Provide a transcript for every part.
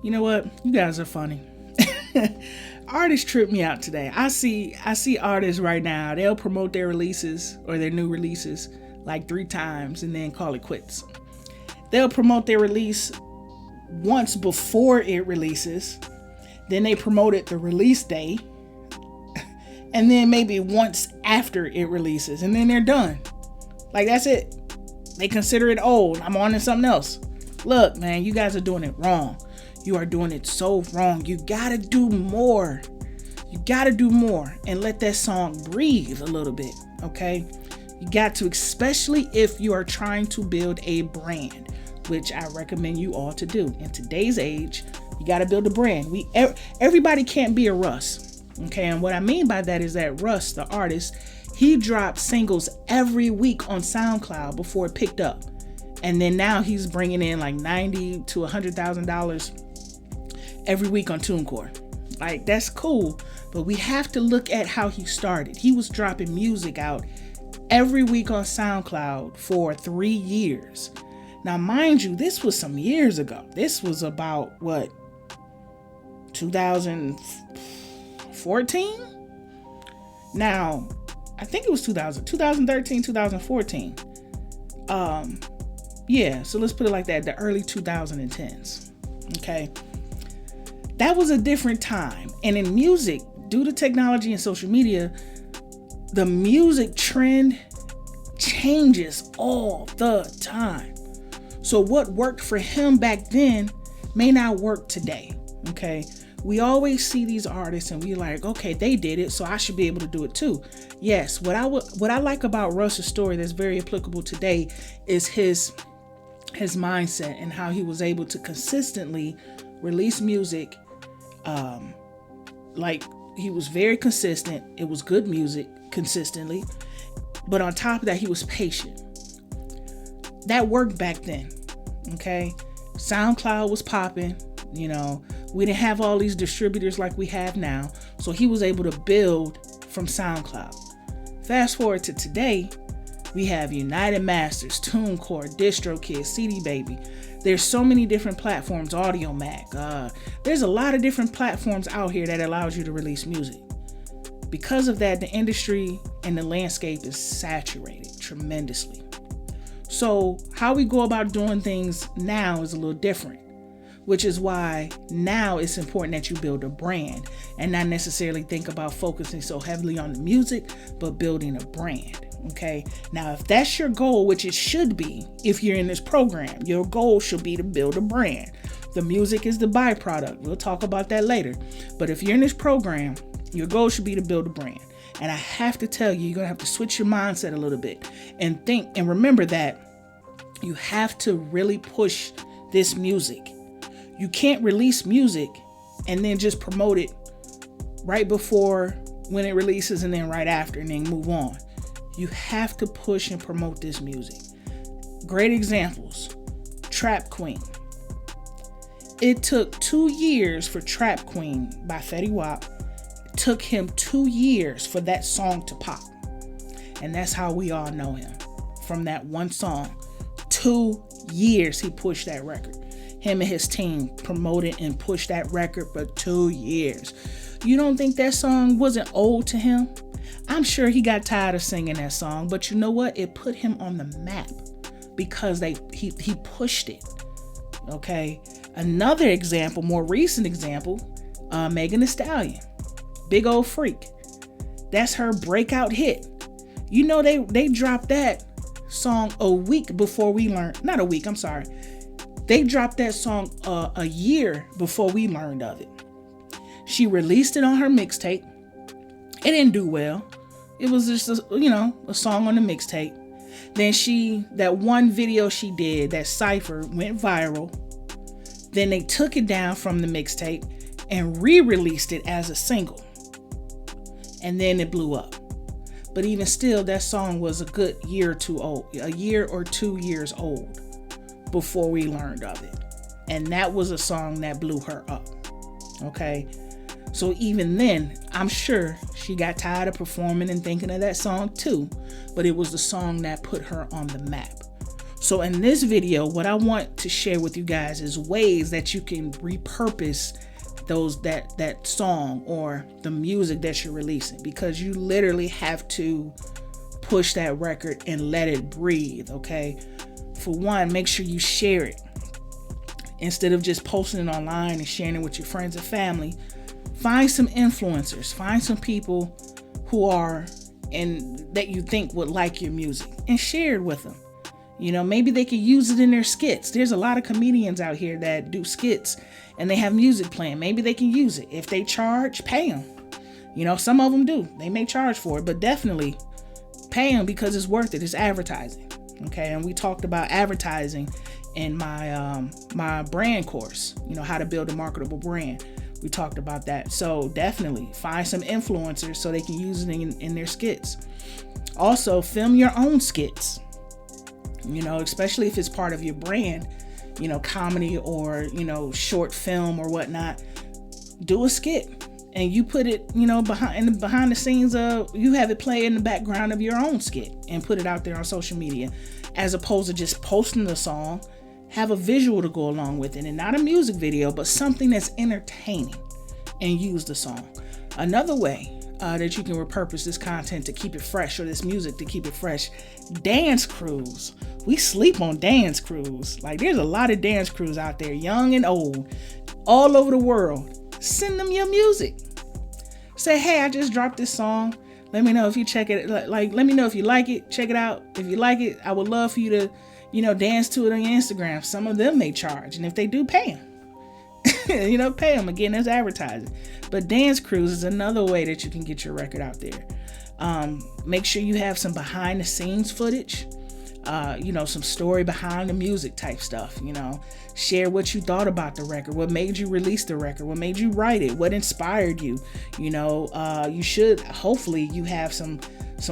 You know what? You guys are funny. Artists trip me out today. I see artists right now, they'll promote their releases or their new releases like 3 times and then call it quits. They'll promote their release once before it releases, then they promote it the release day, and then maybe once after it releases, and then they're done. Like, that's it. They consider it old. I'm on to something else. Look, man, you guys are doing it wrong. You are doing it so wrong. You gotta do more. You gotta do more and let that song breathe a little bit, okay? You got to, especially if you are trying to build a brand, which I recommend you all to do. In today's age, you gotta build a brand. Everybody can't be a Russ, okay? And what I mean by that is that Russ, the artist, he dropped singles every week on SoundCloud before it picked up. And then now he's bringing in like $90,000 to $100,000 every week on TuneCore. Like, that's cool, but we have to look at how he started. He was dropping music out every week on SoundCloud for 3 years. Now, mind you, this was some years ago. This was about, 2014? Now, I think it was 2013, 2014. Yeah, so let's put it like that, the early 2010s, okay? That was a different time. And in music, due to technology and social media, the music trend changes all the time. So what worked for him back then may not work today, okay? We always see these artists and we're like, okay, they did it, so I should be able to do it too. Yes, what I like about Russ's story that's very applicable today is his mindset and how he was able to consistently release music. Like, he was very consistent. It was good music consistently. But on top of that, he was patient. That worked back then. Okay. SoundCloud was popping. You know, we didn't have all these distributors like we have now. So he was able to build from SoundCloud. Fast forward to today, we have United Masters, TuneCore, DistroKid, CD Baby. There's so many different platforms, Audio Mac. There's a lot of different platforms out here that allows you to release music. Because of that, the industry and the landscape is saturated tremendously. So how we go about doing things now is a little different, which is why now it's important that you build a brand and not necessarily think about focusing so heavily on the music, but building a brand. Okay. Now, if that's your goal, which it should be, if you're in this program, your goal should be to build a brand. The music is the byproduct. We'll talk about that later. But if you're in this program, your goal should be to build a brand. And I have to tell you, you're going to have to switch your mindset a little bit and think and remember that you have to really push this music. You can't release music and then just promote it right before when it releases and then right after and then move on. You have to push and promote this music. Great examples. Trap Queen. It took 2 years for Trap Queen by Fetty Wap. It took him 2 years for that song to pop. And that's how we all know him. From that one song. 2 years he pushed that record. Him and his team promoted and pushed that record for 2 years. You don't think that song wasn't old to him? I'm sure he got tired of singing that song, but you know what? It put him on the map because he pushed it. Okay. Another example, more recent example, Megan Thee Stallion, Big Ole Freak. That's her breakout hit. You know, they dropped that song a week before we learned, not a week, I'm sorry. They dropped that song a year before we learned of it. She released it on her mixtape. It didn't do well. It was just a song on the mixtape. Then that one video she did, that cypher, went viral. Then they took it down from the mixtape and re-released it as a single. And then it blew up. But even still, that song was a good year or 2 old, a year or 2 years old before we learned of it. And that was a song that blew her up. Okay. So even then, I'm sure she got tired of performing and thinking of that song too, but it was the song that put her on the map. So in this video, what I want to share with you guys is ways that you can repurpose that song or the music that you're releasing, because you literally have to push that record and let it breathe. Okay, for one, make sure you share it instead of just posting it online and sharing it with your friends and family. Find some influencers, find some people who are and that you think would like your music, and share it with them. You know, maybe they could use it in their skits. There's a lot of comedians out here that do skits and they have music playing. Maybe they can use it. If they charge, pay them. You know, some of them do. They may charge for it, but definitely pay them because it's worth it. It's advertising. Okay. And we talked about advertising in my brand course, you know, how to build a marketable brand. We talked about that. So definitely find some influencers so they can use it in their skits. Also, film your own skits. You know, especially if it's part of your brand, you know, comedy or, you know, short film or whatnot. Do a skit and you put it, you know, behind the scenes of, you have it play in the background of your own skit and put it out there on social media, as opposed to just posting the song. Have a visual to go along with it, and not a music video, but something that's entertaining, and use the song. Another way that you can repurpose this content to keep it fresh, or this music to keep it fresh, dance crews. We sleep on dance crews. Like, there's a lot of dance crews out there, young and old, all over the world. Send them your music. Say, hey, I just dropped this song. Let me know if you check it. Like, let me know if you like it. Check it out. If you like it, I would love for you to, you know, dance to it on your Instagram. Some of them may charge, and if they do, pay them. You know, pay them. Again, that's advertising. But dance crews is another way that you can get your record out there. Make sure you have some behind the scenes footage, you know, some story behind the music type stuff. You know, share what you thought about the record, what made you release the record, what made you write it, what inspired you. You know, you should, hopefully you have some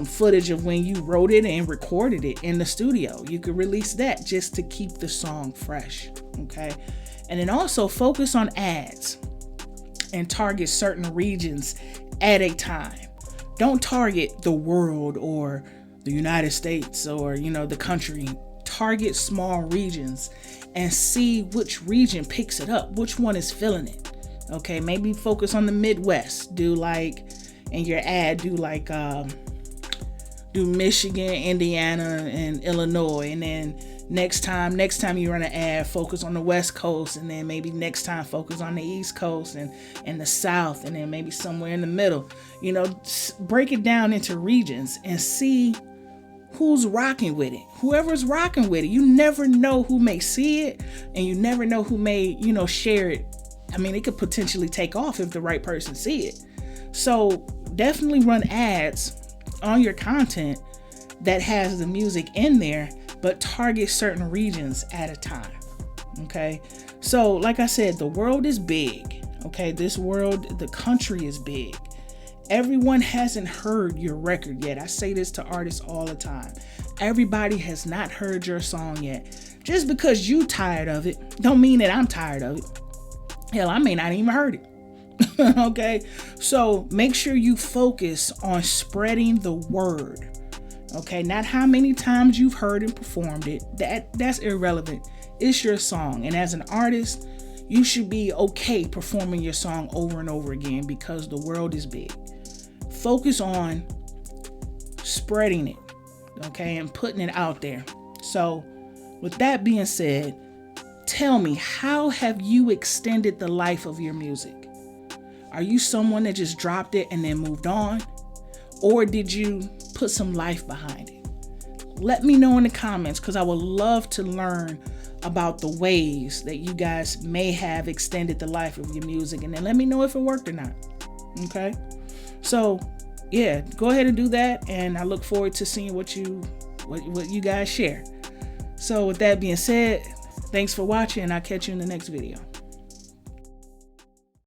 footage of when you wrote it and recorded it in the studio. You could release that just to keep the song fresh. Okay. And then also focus on ads and target certain regions at a time. Don't target the world or the United States or, you know, the country. Target small regions and see which region picks it up, which one is feeling it. Okay, maybe focus on the Midwest. Do like, in your ad, do like, do Michigan, Indiana, and Illinois, and then next time you run an ad, focus on the West Coast, and then maybe next time focus on the East Coast and the South, and then maybe somewhere in the middle. You know, break it down into regions and see who's rocking with it. Whoever's rocking with it, you never know who may see it, and you never know who may, you know, share it. I mean, it could potentially take off if the right person see it. So definitely run ads on your content that has the music in there, but target certain regions at a time. Okay. So like I said, the world is big. Okay. This world, the country is big. Everyone hasn't heard your record yet. I say this to artists all the time. Everybody has not heard your song yet. Just because you tired of it, don't mean that I'm tired of it. Hell, I may not even heard it. Okay. So make sure you focus on spreading the word. Okay. Not how many times you've heard and performed it. That's irrelevant. It's your song. And as an artist, you should be okay performing your song over and over again, because the world is big. Focus on spreading it. Okay. And putting it out there. So with that being said, tell me, how have you extended the life of your music? Are you someone that just dropped it and then moved on? Or did you put some life behind it? Let me know in the comments, because I would love to learn about the ways that you guys may have extended the life of your music, and then let me know if it worked or not. Okay? So, yeah, go ahead and do that, and I look forward to seeing what you guys share. So with that being said, thanks for watching, and I'll catch you in the next video.